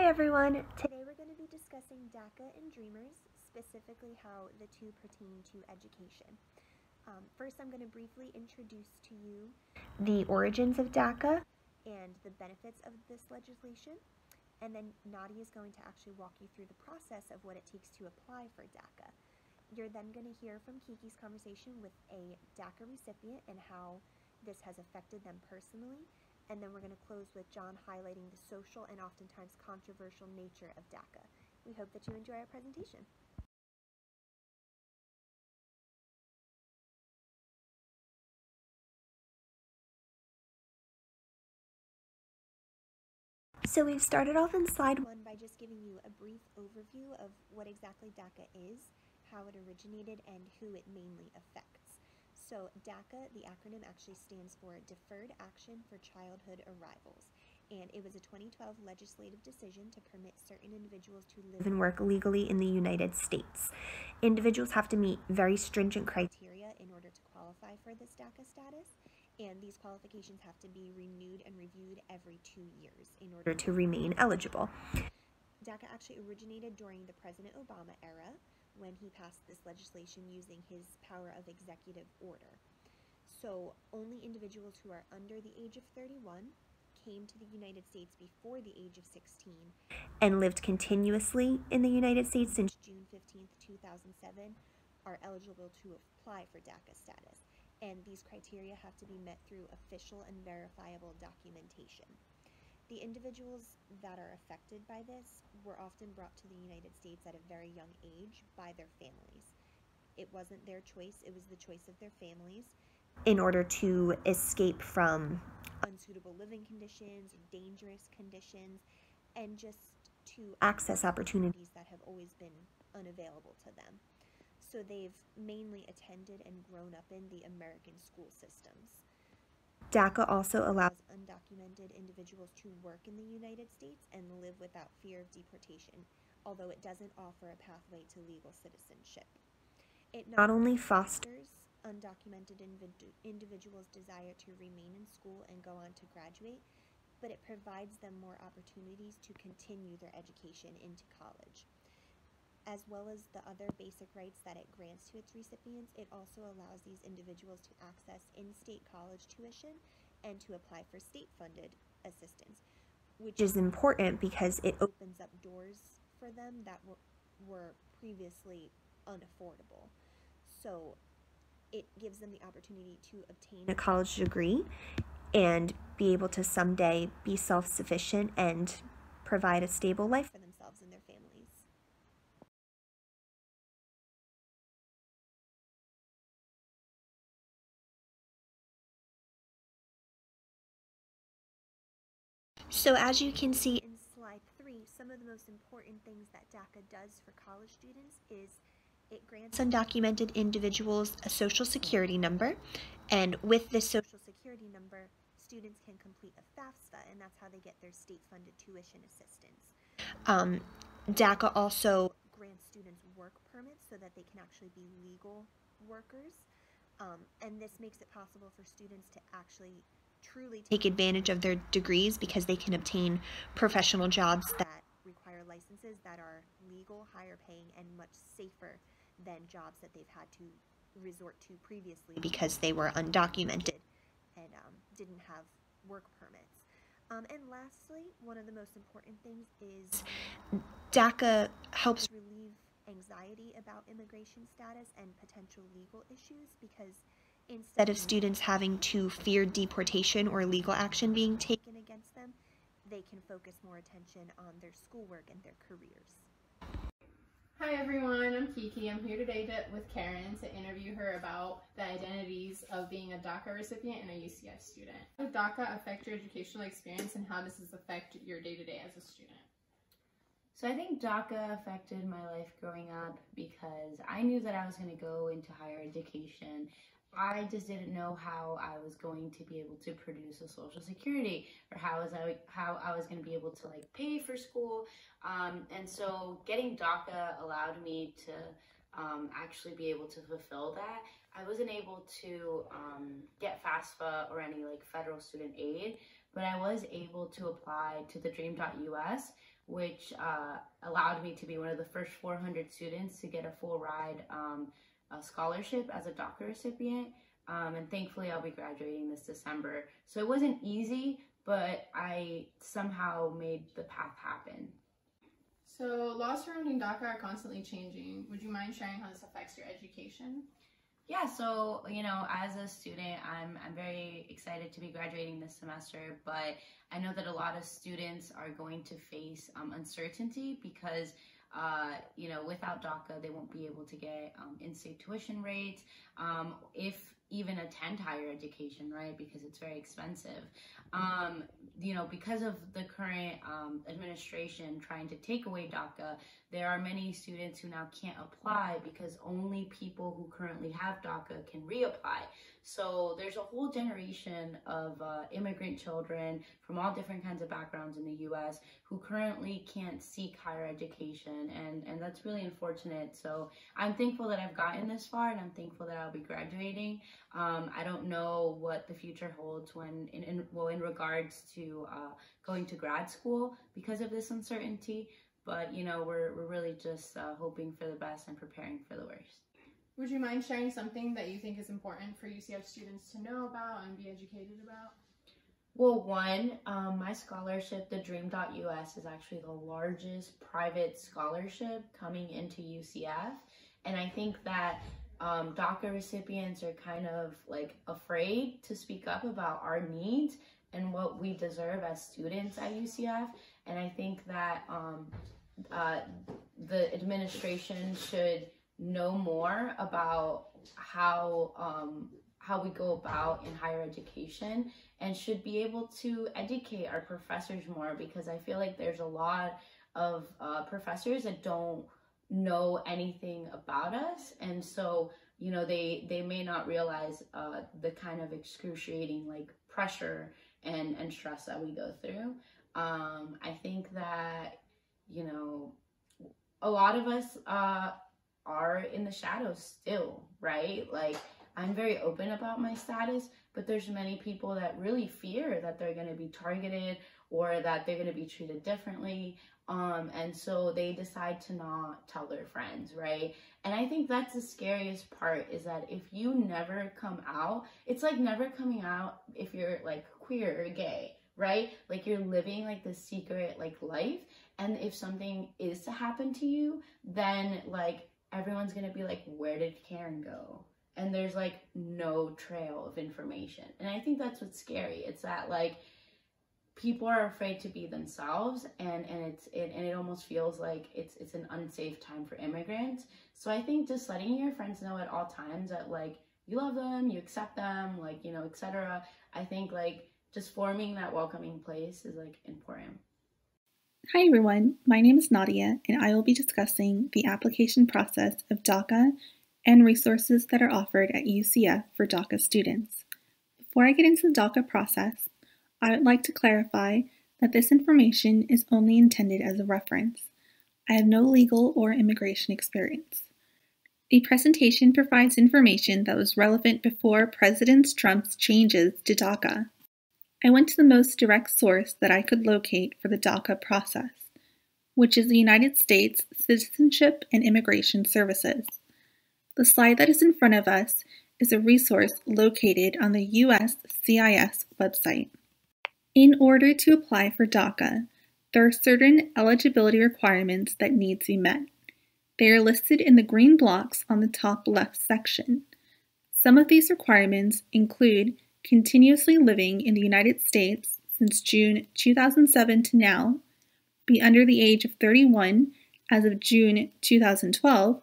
Hi everyone! Today we're going to be discussing DACA and Dreamers, specifically how the two pertain to education. First, I'm going to briefly introduce to you the origins of DACA and the benefits of this legislation, and then Nadia is going to actually walk you through the process of what it takes to apply for DACA. You're then going to hear from Kiki's conversation with a DACA recipient and how this has affected them personally. And then we're going to close with John highlighting the social and oftentimes controversial nature of DACA. We hope that you enjoy our presentation. So we've started off in slide 1 by just giving you a brief overview of what exactly DACA is, how it originated, and who it mainly affects. So DACA, the acronym, actually stands for Deferred Action for Childhood Arrivals, and it was a 2012 legislative decision to permit certain individuals to live and work legally in the United States. Individuals have to meet very stringent criteria in order to qualify for this DACA status, and these qualifications have to be renewed and reviewed every 2 years in order to remain eligible. DACA actually originated during the President Obama era, when he passed this legislation using his power of executive order. So only individuals who are under the age of 31 came to the United States before the age of 16 and lived continuously in the United States since June 15th, 2007 are eligible to apply for DACA status. And these criteria have to be met through official and verifiable documentation. The individuals that are affected by this were often brought to the United States at a very young age by their families. It wasn't their choice, it was the choice of their families in order to escape from unsuitable living conditions, dangerous conditions, and just to access opportunities that have always been unavailable to them. So they've mainly attended and grown up in the American school systems. DACA also allows undocumented individuals to work in the United States and live without fear of deportation, although it doesn't offer a pathway to legal citizenship. It not only fosters undocumented individuals' desire to remain in school and go on to graduate, but it provides them more opportunities to continue their education into college. As well as the other basic rights that it grants to its recipients, it also allows these individuals to access in-state college tuition and to apply for state-funded assistance, which is important because it opens up doors for them that were previously unaffordable. So it gives them the opportunity to obtain a college degree and be able to someday be self-sufficient and provide a stable life for themselves and their families. So as you can see in slide 3, some of the most important things that DACA does for college students is it grants undocumented individuals a social security number, and with this social security number, students can complete a FAFSA, and that's how they get their state-funded tuition assistance. DACA also grants students work permits so that they can actually be legal workers, and this makes it possible for students to actually truly take advantage of their degrees because they can obtain professional jobs that require licenses that are legal, higher paying, and much safer than jobs that they've had to resort to previously because they were undocumented and didn't have work permits. And lastly, one of the most important things is DACA helps relieve anxiety about immigration status and potential legal issues because instead of students having to fear deportation or legal action being taken against them, they can focus more attention on their schoolwork and their careers. Hi everyone, I'm Kiki. I'm here today with Karen to interview her about the identities of being a DACA recipient and a UCF student. How does DACA affect your educational experience and how does this affect your day-to-day as a student? So I think DACA affected my life growing up because I knew that I was going to go into higher education. I just didn't know how I was going to be able to produce a social security or how I was going to be able to pay for school. And so getting DACA allowed me to actually be able to fulfill that. I wasn't able to get FAFSA or any federal student aid, but I was able to apply to the Dream.us, which allowed me to be one of the first 400 students to get a full ride a scholarship as a DACA recipient. And thankfully I'll be graduating this December. So it wasn't easy, but I somehow made the path happen. So laws surrounding DACA are constantly changing. Would you mind sharing how this affects your education? Yeah, so, you know, as a student, I'm very excited to be graduating this semester, but I know that a lot of students are going to face uncertainty because, you know, without DACA, they won't be able to get in-state tuition rates, if even attend higher education, right, because it's very expensive. You know, because of the current administration trying to take away DACA, there are many students who now can't apply because only people who currently have DACA can reapply. So there's a whole generation of immigrant children from all different kinds of backgrounds in the U.S. who currently can't seek higher education, and that's really unfortunate. So I'm thankful that I've gotten this far, and I'm thankful that I'll be graduating. I don't know what the future holds when, in regards to going to grad school because of this uncertainty. But you know, we're really just hoping for the best and preparing for the worst. Would you mind sharing something that you think is important for UCF students to know about and be educated about? Well, one, my scholarship, the Dream.US, is actually the largest private scholarship coming into UCF. And I think that DACA recipients are kind of like afraid to speak up about our needs and what we deserve as students at UCF. And I think that the administration should know more about how we go about in higher education, and should be able to educate our professors more, because I feel like there's a lot of professors that don't know anything about us, and so, you know, they may not realize the kind of excruciating like pressure and stress that we go through. I think that, you know, a lot of us are in the shadows still, right? Like, I'm very open about my status, but there's many people that really fear that they're going to be targeted or that they're going to be treated differently. And so they decide to not tell their friends, right? And I think that's the scariest part, is that if you never come out, it's like never coming out if you're like queer or gay, right? Like, you're living like this secret like life. And if something is to happen to you, then like everyone's going to be like, where did Karen go? And there's like no trail of information. And I think that's what's scary. It's that like people are afraid to be themselves, and it almost feels like it's an unsafe time for immigrants. So I think just letting your friends know at all times that like you love them, you accept them, like, you know, etc. I think like just forming that welcoming place is like important. Hi everyone, my name is Nadia, and I will be discussing the application process of DACA and resources that are offered at UCF for DACA students. Before I get into the DACA process, I would like to clarify that this information is only intended as a reference. I have no legal or immigration experience. The presentation provides information that was relevant before President Trump's changes to DACA. I went to the most direct source that I could locate for the DACA process, which is the United States Citizenship and Immigration Services. The slide that is in front of us is a resource located on the USCIS website. In order to apply for DACA, there are certain eligibility requirements that need to be met. They are listed in the green blocks on the top left section. Some of these requirements include continuously living in the United States since June 2007 to now, be under the age of 31 as of June 2012,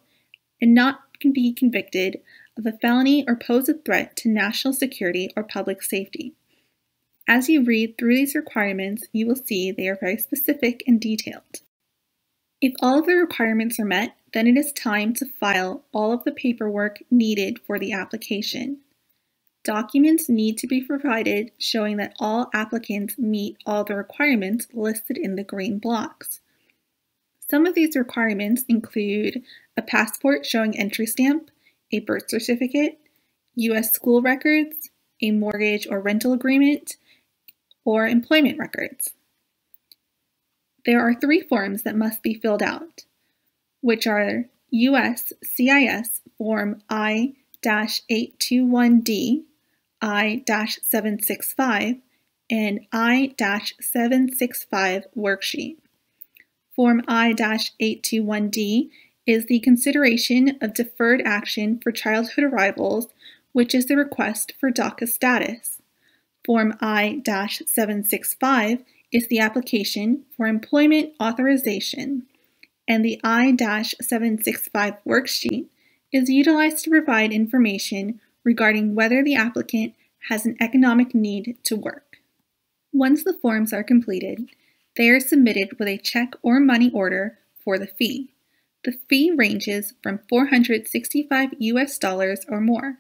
and not be convicted of a felony or pose a threat to national security or public safety. As you read through these requirements, you will see they are very specific and detailed. If all of the requirements are met, then it is time to file all of the paperwork needed for the application. Documents need to be provided showing that all applicants meet all the requirements listed in the green blocks. Some of these requirements include a passport showing entry stamp, a birth certificate, U.S. school records, a mortgage or rental agreement, or employment records. There are 3 forms that must be filled out, which are USCIS Form I-821D, I-765, and I-765 worksheet. Form I-821D is the consideration of deferred action for childhood arrivals, which is the request for DACA status. Form I-765 is the application for employment authorization, and the I-765 worksheet is utilized to provide information regarding whether the applicant has an economic need to work. Once the forms are completed, they are submitted with a check or money order for the fee. The fee ranges from $465 or more.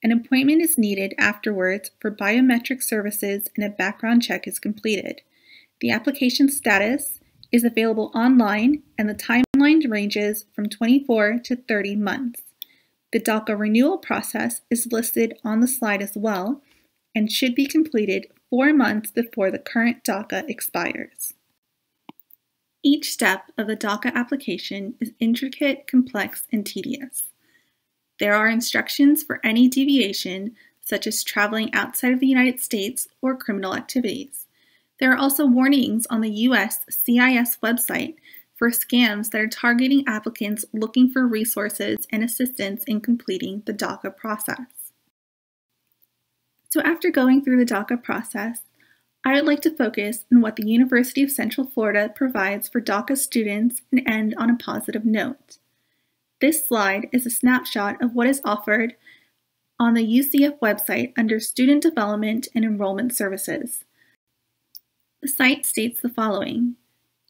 An appointment is needed afterwards for biometric services and a background check is completed. The application status is available online and the timeline ranges from 24 to 30 months. The DACA renewal process is listed on the slide as well and should be completed 4 months before the current DACA expires. Each step of the DACA application is intricate, complex, and tedious. There are instructions for any deviation, such as traveling outside of the United States or criminal activities. There are also warnings on the USCIS website for scams that are targeting applicants looking for resources and assistance in completing the DACA process. So after going through the DACA process, I would like to focus on what the University of Central Florida provides for DACA students and end on a positive note. This slide is a snapshot of what is offered on the UCF website under Student Development and Enrollment Services. The site states the following: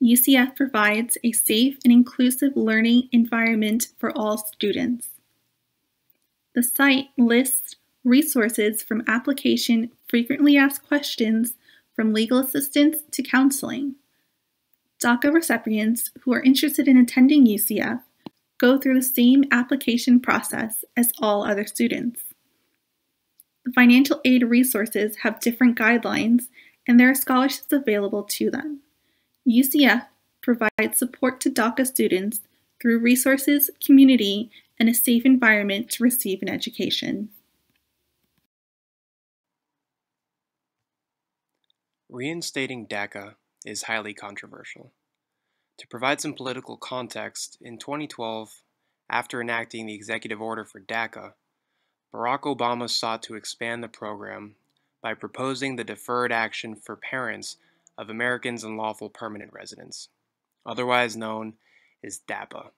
UCF provides a safe and inclusive learning environment for all students. The site lists resources from application, frequently asked questions, from legal assistance to counseling. DACA recipients who are interested in attending UCF go through the same application process as all other students. The financial aid resources have different guidelines, and there are scholarships available to them. UCF provides support to DACA students through resources, community, and a safe environment to receive an education. Reinstating DACA is highly controversial. To provide some political context, in 2012, after enacting the executive order for DACA, Barack Obama sought to expand the program by proposing the Deferred Action for Parents of Americans and Lawful Permanent Residents, otherwise known as DAPA.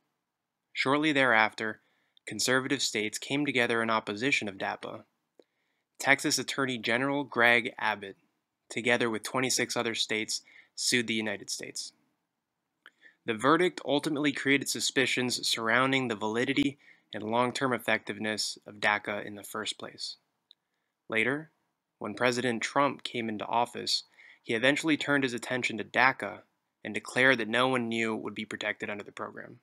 Shortly thereafter, conservative states came together in opposition of DAPA. Texas Attorney General Greg Abbott, together with 26 other states, sued the United States. The verdict ultimately created suspicions surrounding the validity and long-term effectiveness of DACA in the first place. Later, when President Trump came into office, he eventually turned his attention to DACA and declared that no one knew it would be protected under the program.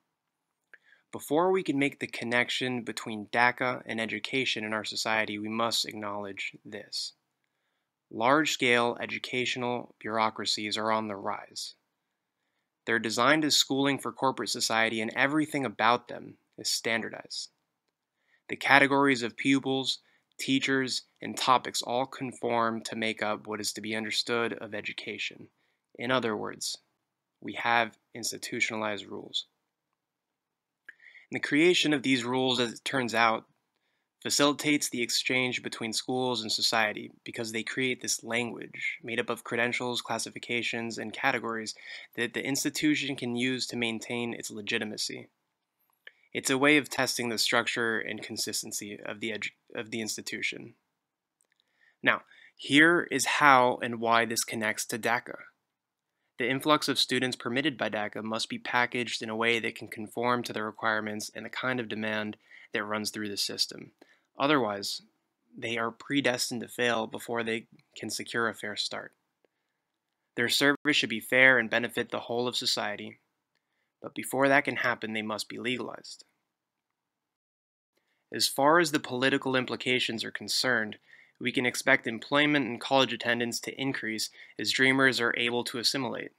Before we can make the connection between DACA and education in our society, we must acknowledge this. Large-scale educational bureaucracies are on the rise. They're designed as schooling for corporate society, and everything about them is standardized. The categories of pupils, teachers, and topics all conform to make up what is to be understood of education. In other words, we have institutionalized rules. And the creation of these rules, as it turns out, facilitates the exchange between schools and society because they create this language made up of credentials, classifications, and categories that the institution can use to maintain its legitimacy. It's a way of testing the structure and consistency of the institution. Now, here is how and why this connects to DACA. The influx of students permitted by DACA must be packaged in a way that can conform to the requirements and the kind of demand that runs through the system. Otherwise, they are predestined to fail before they can secure a fair start. Their service should be fair and benefit the whole of society, but before that can happen, they must be legalized. As far as the political implications are concerned, we can expect employment and college attendance to increase as dreamers are able to assimilate.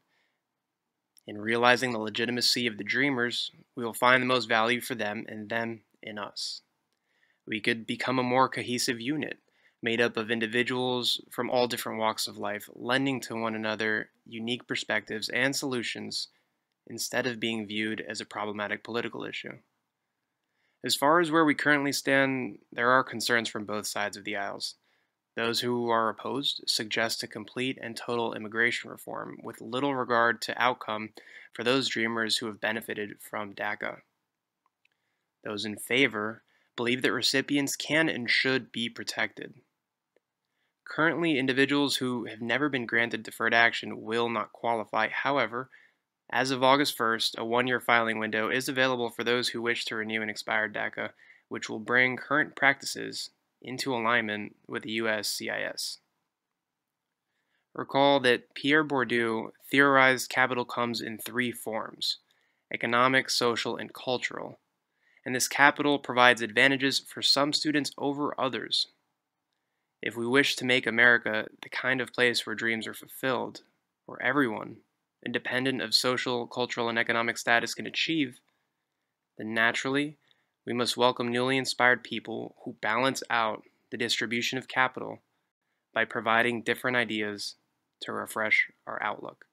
In realizing the legitimacy of the dreamers, we will find the most value for them and them in us. We could become a more cohesive unit, made up of individuals from all different walks of life, lending to one another unique perspectives and solutions instead of being viewed as a problematic political issue. As far as where we currently stand, there are concerns from both sides of the aisles. Those who are opposed suggest a complete and total immigration reform with little regard to outcome for those dreamers who have benefited from DACA. Those in favor believe that recipients can and should be protected. Currently, individuals who have never been granted deferred action will not qualify. However, as of August 1st, a one-year filing window is available for those who wish to renew an expired DACA, which will bring current practices into alignment with the U.S. CIS. Recall that Pierre Bourdieu theorized capital comes in three forms: economic, social, and cultural, and this capital provides advantages for some students over others. If we wish to make America the kind of place where dreams are fulfilled, where everyone, independent of social, cultural, and economic status, can achieve, then naturally, we must welcome newly inspired people who balance out the distribution of capital by providing different ideas to refresh our outlook.